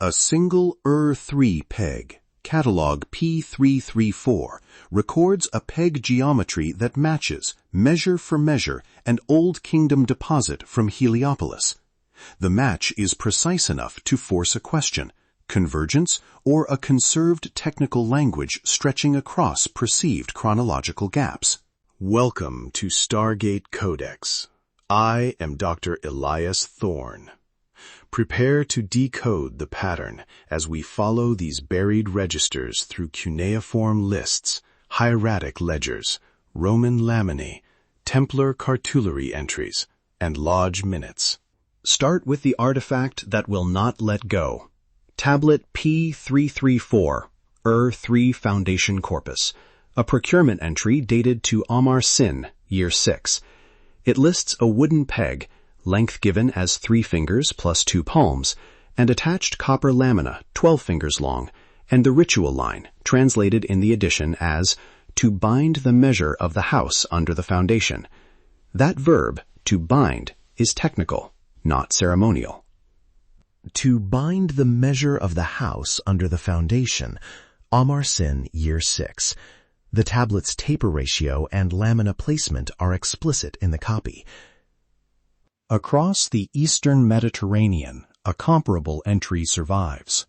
A single Ur-3 peg, catalog P334, records a peg geometry that matches, measure for measure, an Old Kingdom deposit from Heliopolis. The match is precise enough to force a question, convergence, or a conserved technical language stretching across perceived chronological gaps. Welcome to Stargate Codex. I am Dr. Elias Thorne. Prepare to decode the pattern as we follow these buried registers through cuneiform lists, hieratic ledgers, Roman laminae, Templar cartulary entries, and lodge minutes. Start with the artifact that will not let go. Tablet P334, Ur-3 Foundation Corpus, a procurement entry dated to Amar Sin, Year 6. It lists a wooden peg, length given as 3 fingers plus 2 palms, and attached copper lamina 12 fingers long, and the ritual line, translated in the edition as, to bind the measure of the house under the foundation. That verb, to bind, is technical, not ceremonial. To bind the measure of the house under the foundation, Amar Sin, Year 6. The tablet's taper ratio and lamina placement are explicit in the copy. Across the eastern Mediterranean, a comparable entry survives.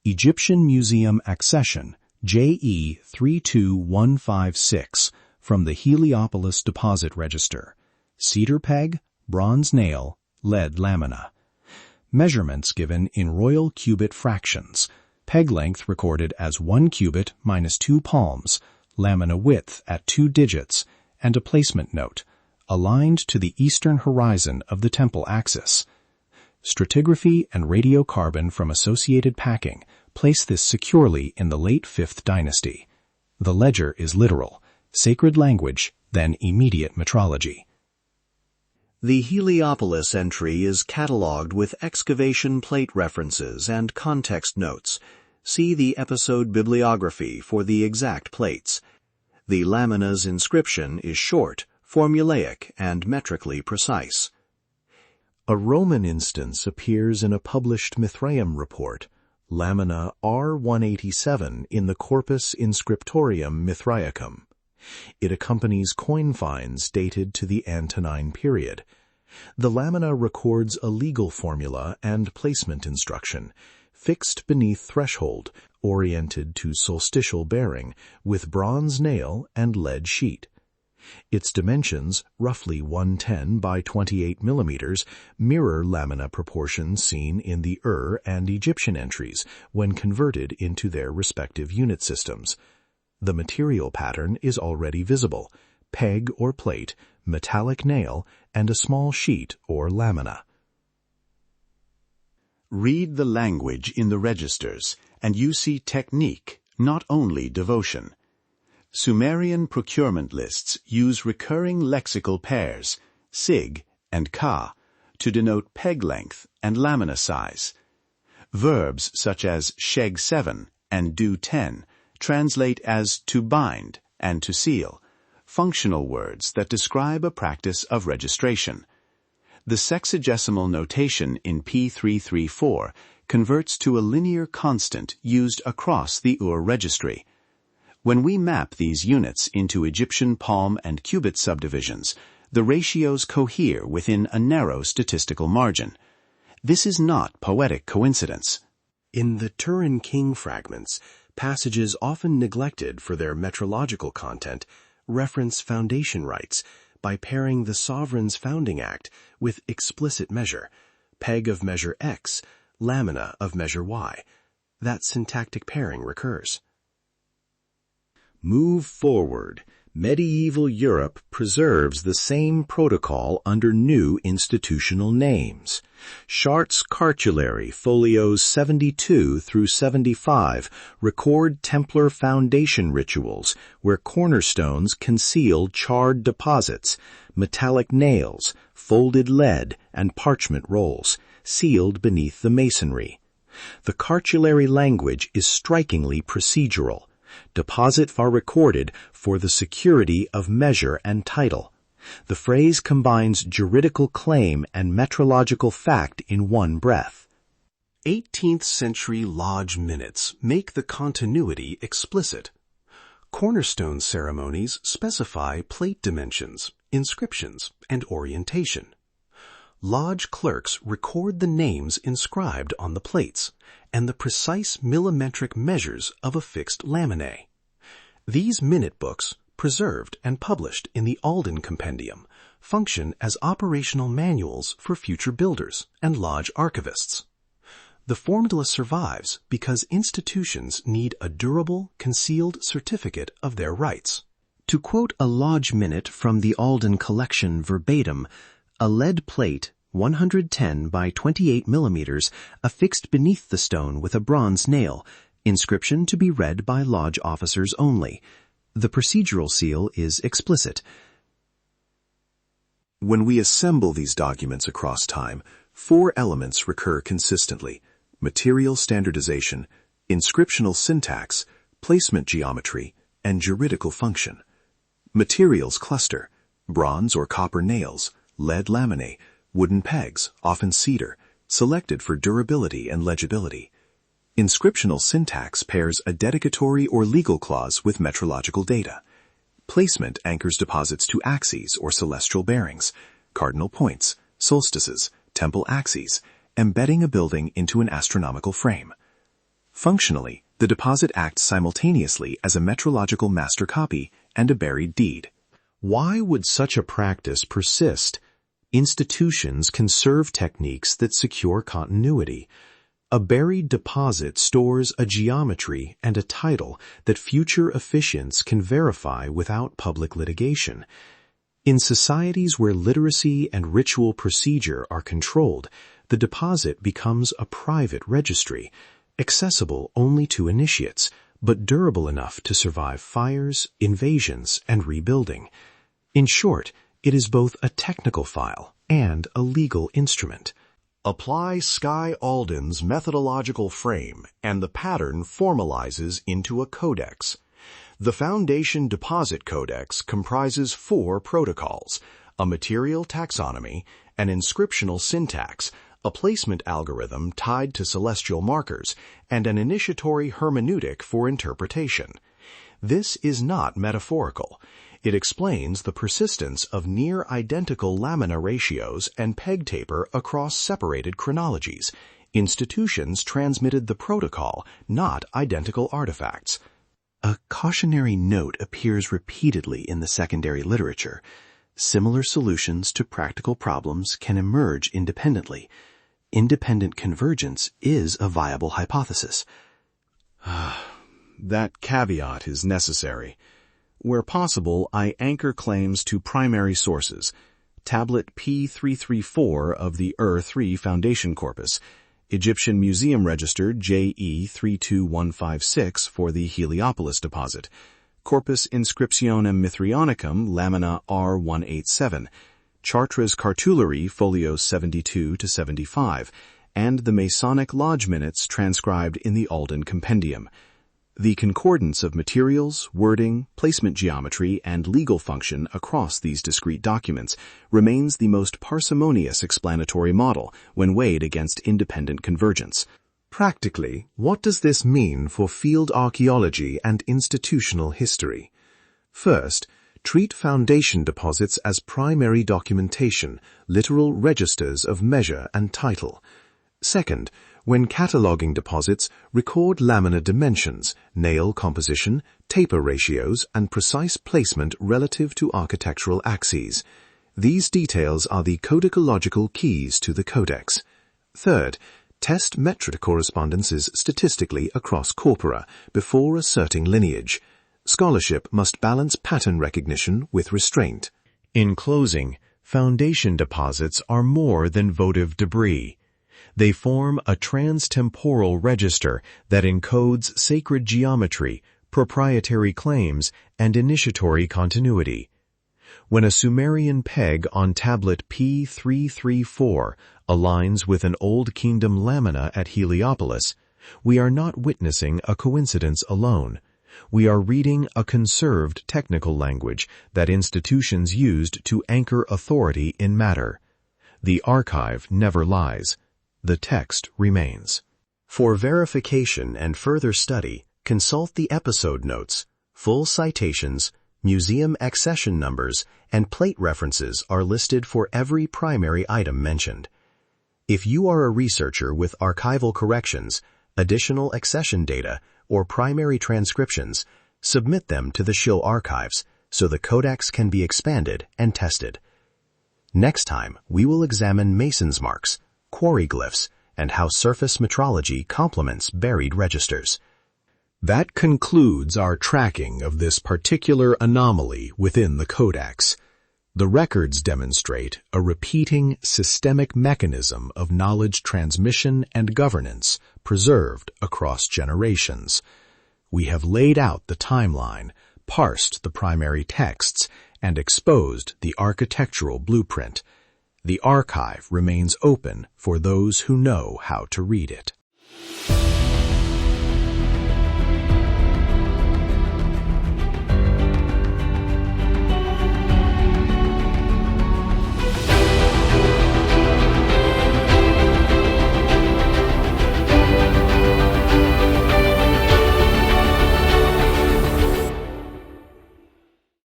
Egyptian Museum Accession, JE 32156, from the Heliopolis Deposit Register. Cedar peg, bronze nail, lead lamina. Measurements given in royal cubit fractions. Peg length recorded as 1 cubit minus 2 palms, lamina width at 2 digits, and a placement note, aligned to the eastern horizon of the temple axis. Stratigraphy and radiocarbon from associated packing place this securely in the late 5th dynasty. The ledger is literal, sacred language, then immediate metrology. The Heliopolis entry is catalogued with excavation plate references and context notes. See the episode bibliography for the exact plates. The lamina's inscription is short, formulaic, and metrically precise. A Roman instance appears in a published mithraeum report, lamina R187 in the Corpus Inscriptorium Mithraeacum. It accompanies coin finds dated to the Antonine period. The lamina records a legal formula and placement instruction, fixed beneath threshold, oriented to solstitial bearing, with bronze nail and lead sheet. Its dimensions, roughly 110 by 28 millimeters, mirror lamina proportions seen in the Ur and Egyptian entries when converted into their respective unit systems. The material pattern is already visible: peg or plate, metallic nail, and a small sheet or lamina. Read the language in the registers, and you see technique, not only devotion. Sumerian procurement lists use recurring lexical pairs, sig and ka, to denote peg length and lamina size. Verbs such as sheg 7 and do 10 translate as to bind and to seal, functional words that describe a practice of registration. The sexagesimal notation in P334 converts to a linear constant used across the Ur registry. When we map these units into Egyptian palm and cubit subdivisions, the ratios cohere within a narrow statistical margin. This is not poetic coincidence. In the Turin King fragments, passages often neglected for their metrological content reference foundation rights by pairing the sovereign's founding act with explicit measure, peg of measure X, lamina of measure Y. That syntactic pairing recurs. Move forward. Medieval Europe preserves the same protocol under new institutional names. Chart's Cartulary, folios 72 through 75, record Templar foundation rituals where cornerstones conceal charred deposits, metallic nails, folded lead, and parchment rolls, sealed beneath the masonry. The cartulary language is strikingly procedural. Deposits are recorded for the security of measure and title. The phrase combines juridical claim and metrological fact in one breath. 18th-century lodge minutes make the continuity explicit. Cornerstone ceremonies specify plate dimensions, inscriptions, and orientation. Lodge clerks record the names inscribed on the plates and the precise millimetric measures of a fixed laminae. These minute books, preserved and published in the Alden compendium, function as operational manuals for future builders and lodge archivists. The formula survives because institutions need a durable, concealed certificate of their rights. To quote a lodge minute from the Alden collection verbatim, a lead plate, 110 by 28 millimeters, affixed beneath the stone with a bronze nail, inscription to be read by lodge officers only. The procedural seal is explicit. When we assemble these documents across time, 4 elements recur consistently: material standardization, inscriptional syntax, placement geometry, and juridical function. Materials cluster: bronze or copper nails, lead laminae, wooden pegs, often cedar, selected for durability and legibility. Inscriptional syntax pairs a dedicatory or legal clause with metrological data. Placement anchors deposits to axes or celestial bearings, cardinal points, solstices, temple axes, embedding a building into an astronomical frame. Functionally, the deposit acts simultaneously as a metrological master copy and a buried deed. Why would such a practice persist? Institutions conserve techniques that secure continuity. A buried deposit stores a geometry and a title that future officiants can verify without public litigation. In societies where literacy and ritual procedure are controlled, the deposit becomes a private registry, accessible only to initiates, but durable enough to survive fires, invasions, and rebuilding. In short, it is both a technical file and a legal instrument. Apply Skye Alden's methodological frame, and the pattern formalizes into a codex. The Foundation Deposit Codex comprises 4 protocols: a material taxonomy, an inscriptional syntax, a placement algorithm tied to celestial markers, and an initiatory hermeneutic for interpretation. This is not metaphorical. It explains the persistence of near-identical lamina ratios and peg taper across separated chronologies. Institutions transmitted the protocol, not identical artifacts. A cautionary note appears repeatedly in the secondary literature. Similar solutions to practical problems can emerge independently. Independent convergence is a viable hypothesis. That caveat is necessary. Where possible, I anchor claims to primary sources: Tablet P334 of the Ur-3 Foundation Corpus, Egyptian Museum Register JE32156 for the Heliopolis deposit, Corpus Inscriptionum Mithraeanicum Lamina R187, Chartres Cartulary Folios 72-75, and the Masonic Lodge Minutes transcribed in the Alden Compendium. The concordance of materials, wording, placement geometry, and legal function across these discrete documents remains the most parsimonious explanatory model when weighed against independent convergence. Practically, what does this mean for field archaeology and institutional history? First, treat foundation deposits as primary documentation, literal registers of measure and title. Second, when cataloging deposits, record lamina dimensions, nail composition, taper ratios, and precise placement relative to architectural axes. These details are the codicological keys to the codex. Third, test metric correspondences statistically across corpora before asserting lineage. Scholarship must balance pattern recognition with restraint. In closing, foundation deposits are more than votive debris. They form a trans-temporal register that encodes sacred geometry, proprietary claims, and initiatory continuity. When a Sumerian peg on tablet P334 aligns with an Old Kingdom lamina at Heliopolis, we are not witnessing a coincidence alone. We are reading a conserved technical language that institutions used to anchor authority in matter. The archive never lies. The text remains. For verification and further study, consult the episode notes. Full citations, museum accession numbers, and plate references are listed for every primary item mentioned. If you are a researcher with archival corrections, additional accession data, or primary transcriptions, submit them to the Shill archives so the codex can be expanded and tested. Next time, we will examine mason's marks, quarry glyphs, and how surface metrology complements buried registers. That concludes our tracking of this particular anomaly within the codex. The records demonstrate a repeating systemic mechanism of knowledge transmission and governance preserved across generations. We have laid out the timeline, parsed the primary texts, and exposed the architectural blueprint. The archive remains open for those who know how to read it.